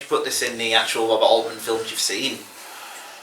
you put this in the actual Robert Altman films you've seen,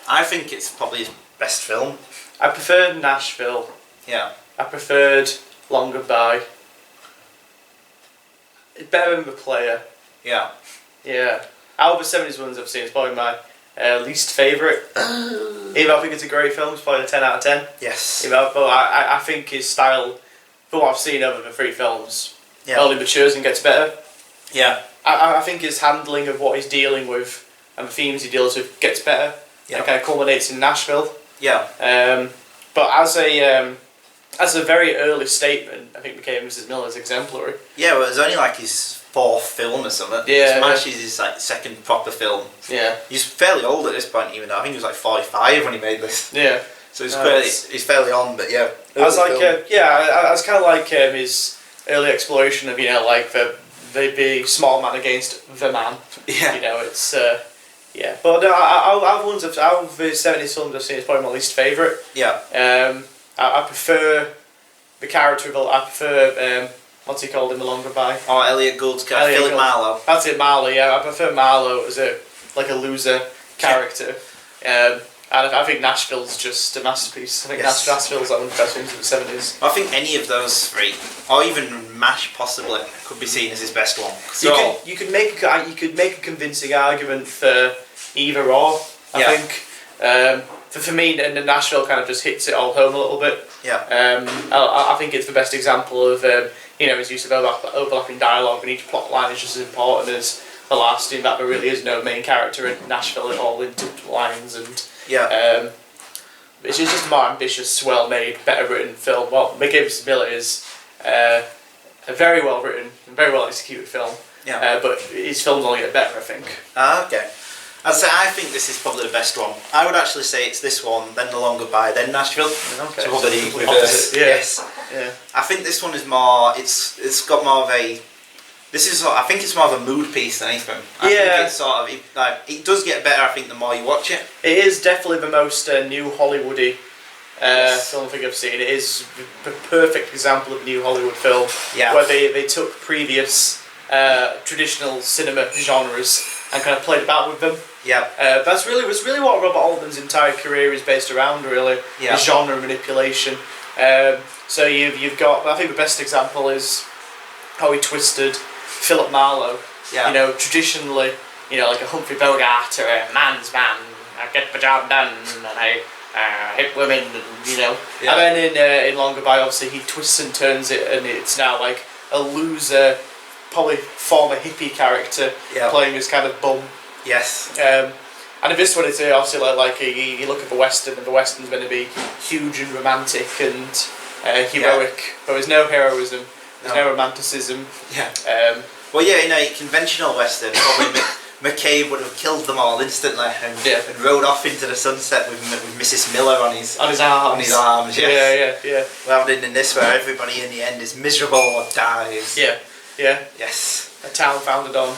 I think it's probably his best film. I preferred Nashville. Yeah. I preferred Long Goodbye. It's better than The Player. Yeah. Yeah. Out of the 70s ones I've seen, it's probably my least favourite. Even though I think it's a great film, it's probably a 10 out of 10. Yes. Even though, but I think his style, from what I've seen over the 3 films, only matures and gets better. Yeah. I think his handling of what he's dealing with and the themes he deals with gets better. Yeah. And kind of culminates in Nashville. Yeah. But as a very early statement, I think McCabe And Mrs Miller is exemplary. Yeah, well, it was only like his 4th film or something. Yeah. Smash is his like 2nd proper film. Yeah. He's fairly old at this point, even though I think he was like 45 when he made this. Yeah. So he's fairly on, but yeah. I was like, I was kind of like his early exploration of like the small man against the man. Yeah. It's yeah. But out of the 70s films I've seen, it's probably my least favourite. Yeah. I prefer the character of I prefer what's he called in The Long Goodbye? Oh, Elliot Gould's character, Philip Marlowe. That's it, Marlowe. Yeah, I prefer Marlowe as a loser character. And I think Nashville's just a masterpiece. I think Nashville's one of the best films of the 70s. I think any of those 3, or even MASH possibly, could be seen as his best one. You could make a convincing argument for either or. I think for me, and the Nashville kind of just hits it all home a little bit. Yeah. I think it's the best example of his use of overlapping dialogue, and each plot line is just as important as the last. In that there really is no main character in Nashville at all, in lines and. Yeah. It's just a more ambitious, well-made, better-written film. Well, McCabe And Mrs Miller is a very well-written and very well-executed film. Yeah. But his films only get better, I think. Okay. I'd say I think this is probably the best one. I would actually say it's this one, then The Long Goodbye, then Nashville. Okay. So probably reverse. Yes. Yeah. I think this one is more. It's got more of a. I think it's more of a mood piece than anything. I think it's sort of it does get better. I think the more you watch it. It is definitely the most new Hollywoody film I think I've seen. It is the perfect example of new Hollywood film. Yeah. Where they took previous traditional cinema genres and kind of played about with them. Yeah. That's really what Robert Altman's entire career is based around. Really, yeah. Is genre manipulation. So you've got. I think the best example is how he twisted Philip Marlowe. Yeah. Traditionally, like a Humphrey Bogart or a man's man. I get the job done, and I hit women, Yeah. And then in Long Goodbye, obviously, he twists and turns it, and it's now like a loser, probably former hippie character playing this kind of bum. Yes. And in this one, it's obviously like you look at the Western, and the Western's going to be huge and romantic and heroic, but there's no heroism. There's no romanticism. Yeah. Well, yeah, in a conventional Western, probably McCabe would have killed them all instantly and rode off into the sunset with Mrs Miller on his arms. Yeah. Rather than in this, where everybody in the end is miserable or dies. Yeah. Yes. A town founded on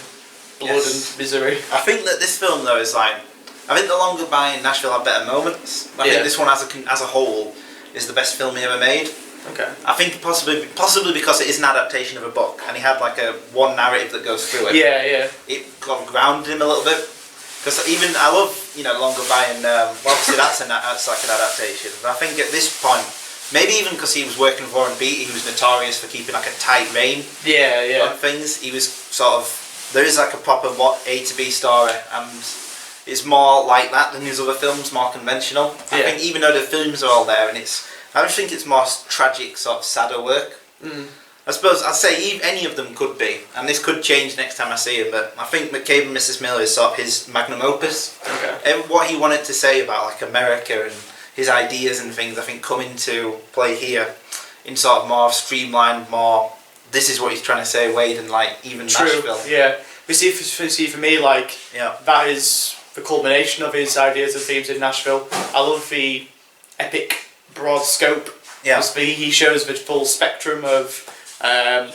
blood and misery. I think that this film, though, is I think The Long Goodbye and Nashville have better moments. I think this one, as a whole, is the best film he ever made. Okay. I think possibly because it is an adaptation of a book, and he had like one narrative that goes through it. Yeah. It kind of grounded him a little bit. Because even I love Long Goodbye, and obviously that's like an adaptation. But I think at this point, maybe even because he was working for Beatty, he was notorious for keeping like a tight rein. On things. He was sort of there is like a proper A to B story, and it's more like that than his other films, more conventional. I think even though the films are all there, and I just think it's more tragic, sort of sadder work. I suppose I'd say any of them could be, and this could change next time I see him, but I think McCabe And Mrs Miller is sort of his magnum opus. Okay. What he wanted to say about like America and his ideas and things, I think, come into play here in sort of more streamlined, more this is what he's trying to say way than like even Nashville. Yeah. We see for me that is the culmination of his ideas and themes in Nashville. I love the epic broad scope. Yeah. He shows the full spectrum of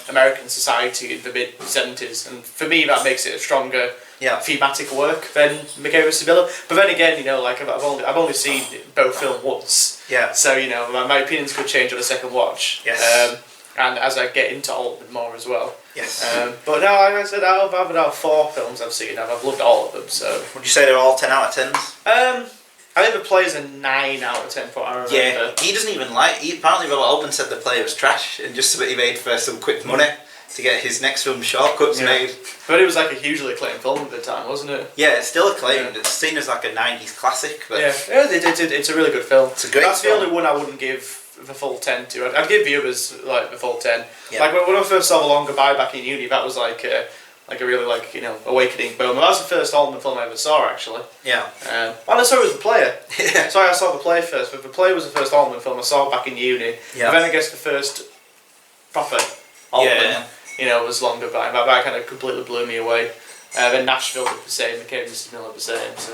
American society in the mid-70s, and for me that makes it a stronger thematic work than McCabe And Mrs Miller. But then again, I've only seen both films once. Yeah. So my opinions could change on a second watch. Yes. and as I get into Altman more as well. Yes. But no, like I said, I've about 4 films I've seen, and I've loved all of them. So would you say they're all 10 out of 10s? I think the Play's a 9 out of 10 for what I remember. Yeah, he doesn't even like. Apparently, Robert Altman said the Play was trash, and just so that he made for some quick money to get his next film Shortcuts made. But it was like a hugely acclaimed film at the time, wasn't it? Yeah, it's still acclaimed. It's seen as like a 90s classic. But it's a really good film. It's a great That's film. the only one I wouldn't give the full 10 to. I'd give the others like the full 10. Yeah. Like when I first saw The Long Goodbye back in uni, that was like a really awakening film. That was the first Altman film I ever saw, actually. Yeah. And I saw it was The Player. Yeah. Sorry, I saw The Play first, but The Play was the first Altman film I saw back in uni. Yeah. And then I guess the first proper Altman, was Long Goodbye. That kind of completely blew me away. Then Nashville did the same, McCabe And Mrs Miller did the same. So,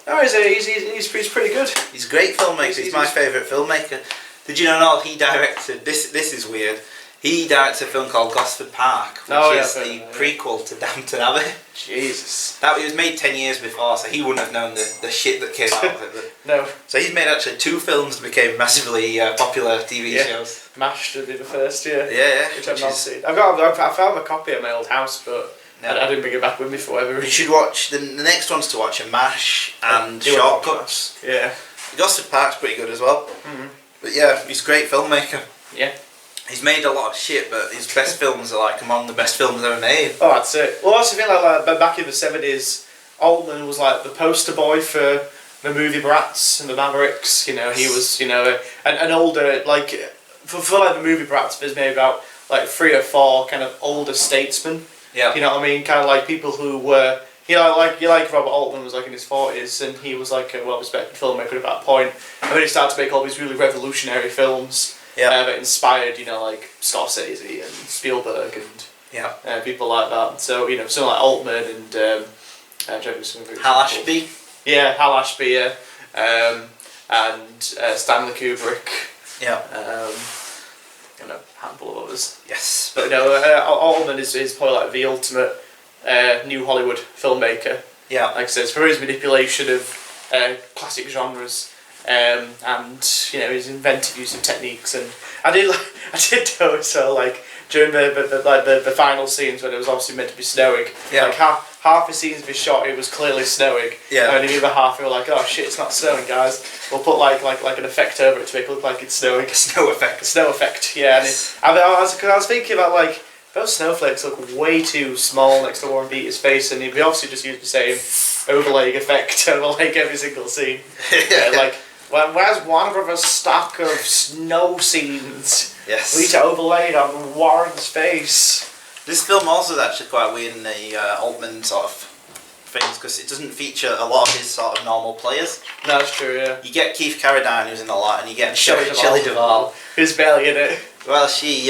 no, he's pretty good. He's a great filmmaker. He's my favourite filmmaker. Did you know he directed this? This is weird. He directed a film called Gosford Park, which is the prequel to Downton Abbey. Jesus. That it was made 10 years before, so he wouldn't have known the shit that came out of it. But No. so he's made actually 2 films that became massively popular TV shows. MASH did the first, yeah. Yeah, Which I've not seen. I found a copy at my old house, but No. I didn't bring it back with me for whatever You reason. should watch the next ones to watch are MASH and Shortcuts. Yeah. Gosford Park's pretty good as well. Mhm. But yeah, he's a great filmmaker. Yeah. He's made a lot of shit, but his best films are like among the best films ever made. Oh, that's it. Well, that's the thing, like back in the 70s, Altman was like the poster boy for the movie Brats and the Mavericks. He was, an older, like, for like the movie Brats, there's maybe about like 3 or 4 kind of older statesmen. Yeah. You know what I mean? Kind of like people who were, like Robert Altman was like in his 40s, and he was like a well-respected filmmaker at that point. And then he started to make all these really revolutionary films. Yeah. That inspired, like Scorsese and Spielberg and people like that. So, someone like Altman and Hal Ashby. Yeah, Hal Ashby, yeah. And Stanley Kubrick. Yeah. And a handful of others. Yes. But Altman is probably like the ultimate new Hollywood filmmaker. Yeah. Like I said, for his manipulation of classic genres. And his inventive use of techniques, and I did notice like during the final scenes when it was obviously meant to be snowing, like half the scenes of his shot it was clearly snowing, and the other half we were like, oh shit, it's not snowing, guys. We'll put like an effect over it to make it look like it's snowing. Snow effect. Yeah. Yes. And I was thinking about like those snowflakes look way too small next to Warren Beatty's face, and he obviously just used the same overlaying effect over like every single scene. Like. Where's Warner Brothers' stock of snow scenes? Yes. We need to overlay it on Warren's face. This film also is actually quite weird in the Altman sort of things because it doesn't feature a lot of his sort of normal players. No, that's true, yeah. You get Keith Carradine, who's in a lot, and you get Shelley Duvall. Who's barely in it. Well, she's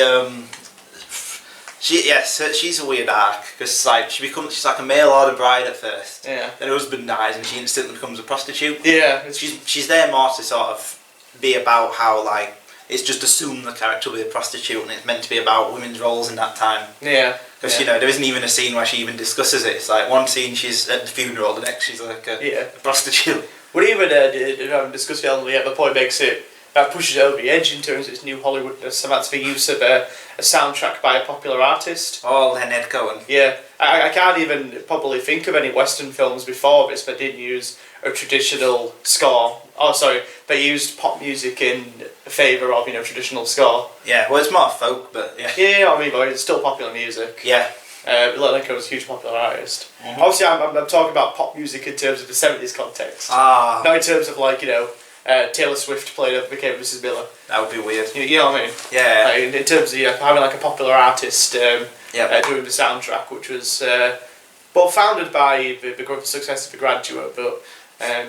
a weird arc because like she's like a mail order bride at first. Yeah. Then her husband dies and she instantly becomes a prostitute. Yeah. She's there more to sort of be about how like it's just assumed the character will be a prostitute and it's meant to be about women's roles in that time. Yeah. Because there isn't even a scene where she even discusses it. It's like one scene she's at the funeral, the next she's like a prostitute. Well, even haven't discussed it on the point makes it. That pushes it over the edge in terms of its new Hollywoodness, and that's the use of a soundtrack by a popular artist. Oh, Leonard Cohen. Yeah, I can't even probably think of any Western films before this that didn't use a traditional score. Oh, sorry, they used pop music in favour of traditional score. Yeah, well, it's more folk, but yeah. Yeah, I mean, but it's still popular music. Yeah. Leonard Cohen's a huge popular artist. Mm-hmm. Obviously, I'm talking about pop music in terms of the 70s context. Ah. Not in terms of like Taylor Swift played McCabe And Mrs Miller. That would be weird. You know what I mean? Yeah. Like, in terms of having like a popular artist doing the soundtrack, which was founded by the success of The Graduate, but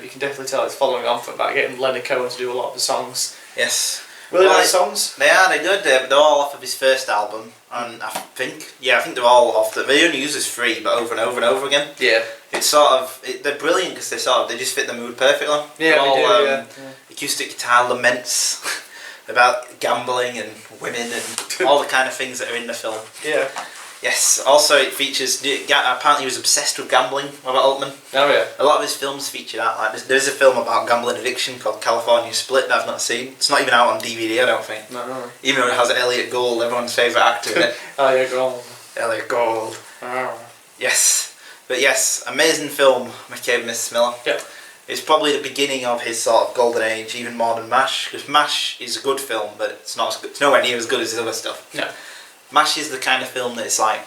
you can definitely tell it's following on from that, getting Leonard Cohen to do a lot of the songs. Yes. Really nice songs. They're good. They're all off of his first album, and I think they're all off. They only use this free, but over and over and over again. Yeah. It's sort of they're brilliant because they just fit the mood perfectly. Yeah, they're all, yeah. Acoustic guitar laments about gambling and women and all the kind of things that are in the film. Yeah. Yes. Also, it features. Apparently, he was obsessed with gambling. Robert Altman. Oh yeah. A lot of his films feature that. Like, there's a film about gambling addiction called California Split that I've not seen. It's not even out on DVD, I don't think. No. Even though it has Elliot Gould, everyone's favourite actor in it. Oh yeah, Gold. Elliot Gould. Oh. Yes. But yes, amazing film, McCabe And Mrs Miller. Yeah. It's probably the beginning of his sort of golden age, even more than MASH. Because MASH is a good film, but it's not. It's nowhere near as good as his other stuff. No. MASH is the kind of film that it's like.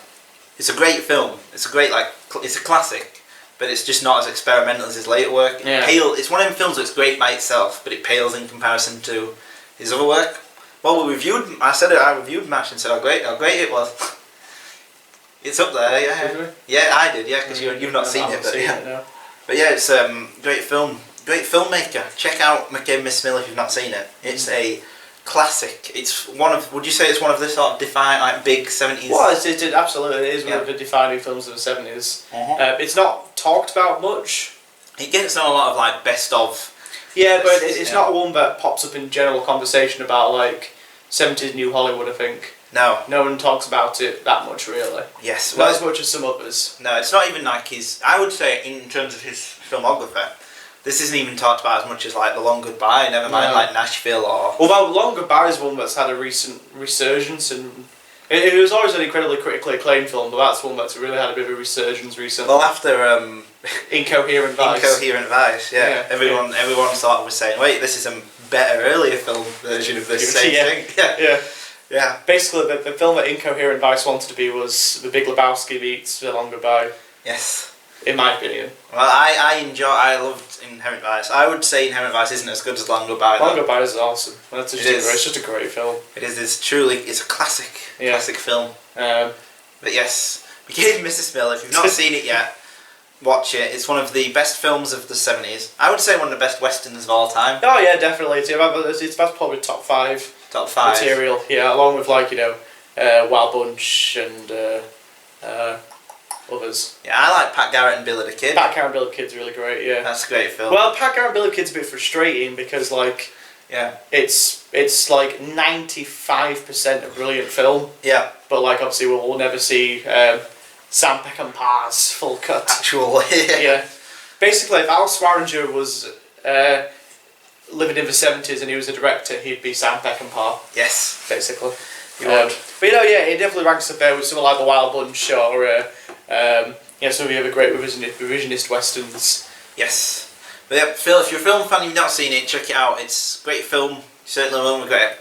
It's a great film. It's a great it's a classic, but it's just not as experimental as his later work. Yeah. It's one of them films that's great by itself, but it pales in comparison to his other work. Well, I reviewed MASH and said how great it was. It's up there, yeah. Did we? Yeah, I did, yeah, because you've not seen it, but yeah. No. But yeah, it's great film, great filmmaker. Check out McCabe And Mrs Miller if you've not seen it. It's a classic. It's one of. Would you say it's one of the sort of big 70s? Well, it absolutely is one of the defining films of the 70s. It's not talked about much. It gets on a lot of like best of. Yeah, but it's not one that pops up in general conversation about like 70s New Hollywood, I think. No. No one talks about it that much, really. Yes. Not as much as some others. No, it's not even like his. I would say, in terms of his filmography, this isn't even talked about as much as like The Long Goodbye. Never mind like Nashville or. Although Long Goodbye is one that's had a recent resurgence, and it was always an incredibly critically acclaimed film, but that's one that's really had a bit of a resurgence recently. Well, after Incoherent Vice. Incoherent Vice, yeah. Everyone sort of was saying, wait, this is a better earlier film version of this same thing. Yeah. Basically, the film that Incoherent Vice wanted to be was The Big Lebowski meets The Long Goodbye. Yes. In my opinion. Well, I loved Inherent Vice. I would say Inherent Vice isn't as good as Long Goodbye. Long Goodbye is awesome. It's just a great film. It is. It's a classic. Yeah. Classic film. But yes, McCabe And Mrs Miller. If you've not seen it yet, watch it. It's one of the best films of the 70s. I would say one of the best westerns of all time. Oh yeah, definitely. That's probably top 5. Top 5 material, yeah, along with like Wild Bunch and others. Yeah, I like Pat Garrett and Billy the Kid. Pat Garrett and Billy the Kid's really great. Yeah, that's a great film. Well, Pat Garrett and Billy the Kid's a bit frustrating because like it's like 95% a brilliant film. Yeah, but like obviously we'll never see Sam Peckinpah's full cut. Actual yeah. Basically, if Al Swearinger was living in the 70s and he was a director, he'd be Sam Peckinpah. Yes. Basically. He would. But it definitely ranks up there with something like The Wild Bunch or some of the other great revisionist westerns. Yes. But yeah, Phil, if you're a film fan and you've not seen it, check it out. It's a great film. You certainly won't regret it.